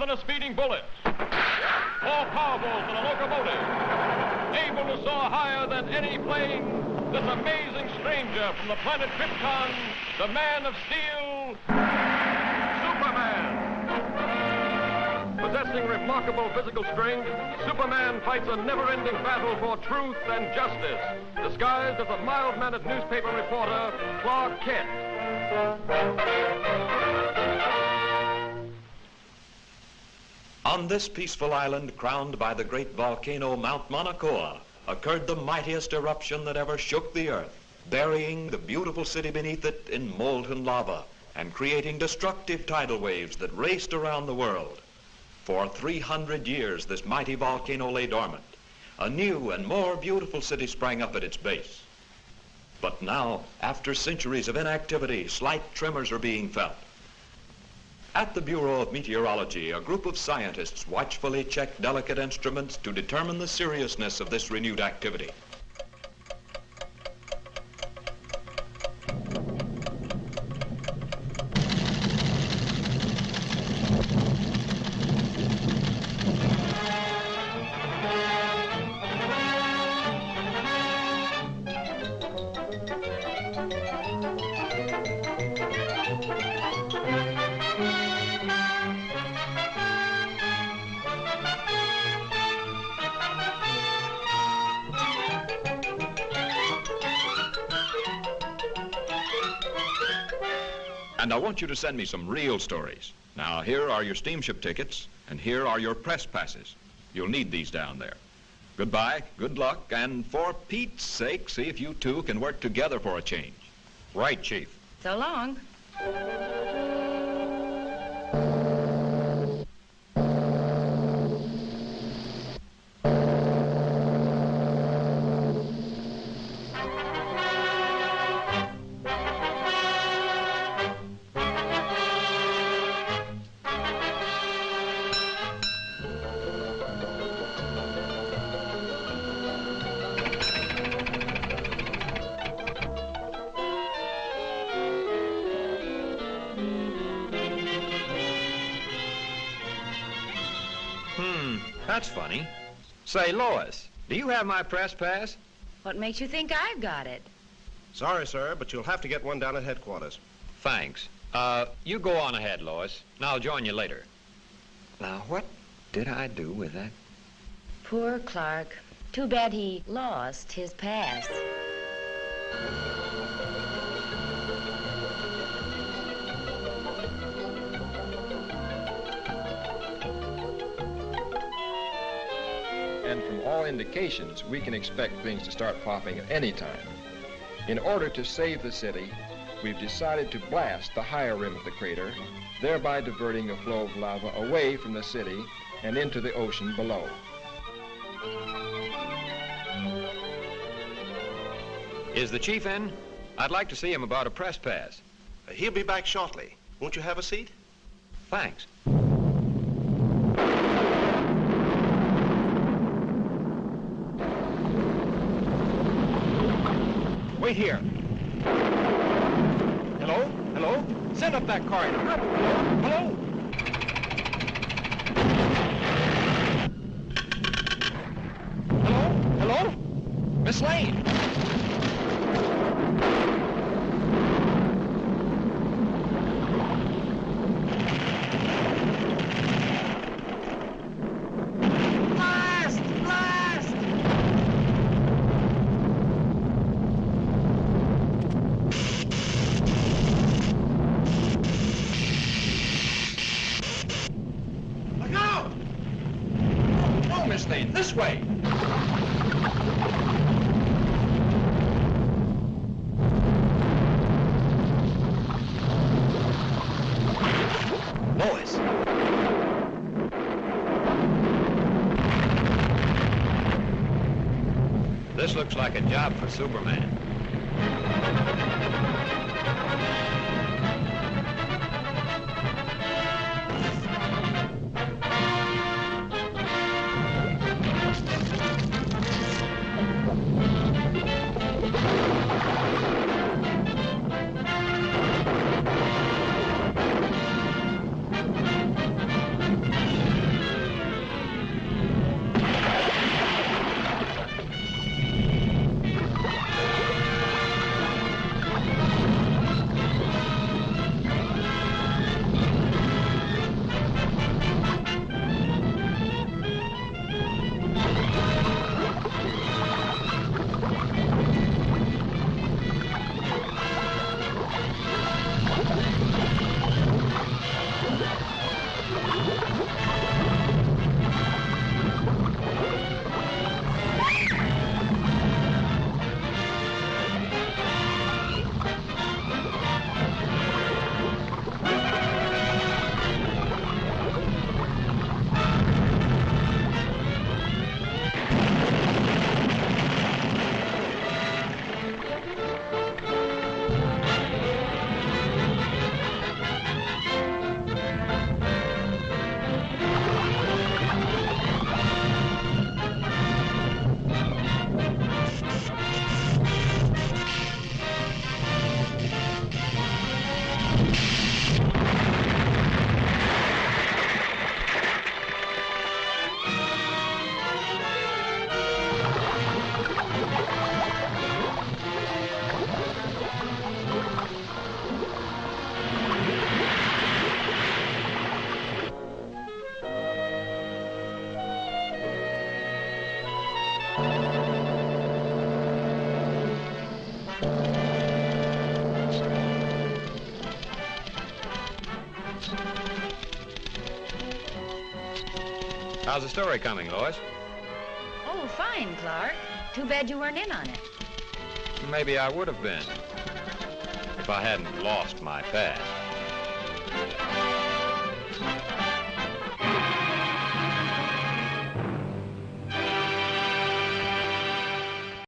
than a speeding bullet, more powerful than a locomotive, able to soar higher than any plane, this amazing stranger from the planet Krypton, the Man of Steel, Superman. Possessing remarkable physical strength, Superman fights a never-ending battle for truth and justice, disguised as a mild-mannered newspaper reporter, Clark Kent. On this peaceful island, crowned by the great volcano Mount Mauna Kea, occurred the mightiest eruption that ever shook the earth, burying the beautiful city beneath it in molten lava and creating destructive tidal waves that raced around the world. For 300 years, this mighty volcano lay dormant. A new and more beautiful city sprang up at its base. But now, after centuries of inactivity, slight tremors are being felt. At the Bureau of Meteorology, a group of scientists watchfully check delicate instruments to determine the seriousness of this renewed activity. And I want you to send me some real stories. Now, here are your steamship tickets, and here are your press passes. You'll need these down there. Goodbye, good luck, and for Pete's sake, see if you two can work together for a change. Right, Chief. So long. That's funny. Say, Lois, do you have my press pass? What makes you think I've got it? Sorry, sir, but you'll have to get one down at headquarters. Thanks. You go on ahead, Lois, and I'll join you later. Now, what did I do with that? Poor Clark. Too bad he lost his pass. And from all indications, we can expect things to start popping at any time. In order to save the city, we've decided to blast the higher rim of the crater, thereby diverting the flow of lava away from the city and into the ocean below. Is the chief in? I'd like to see him about a press pass. He'll be back shortly. Won't you have a seat? Thanks. Wait here. Hello? Hello? Send up that corridor. Hello? Hello? Hello? Miss Lane. This way. Lois. This looks like a job for Superman. How's the story coming, Lois? Oh, fine, Clark. Too bad you weren't in on it. Maybe I would have been if I hadn't lost my past.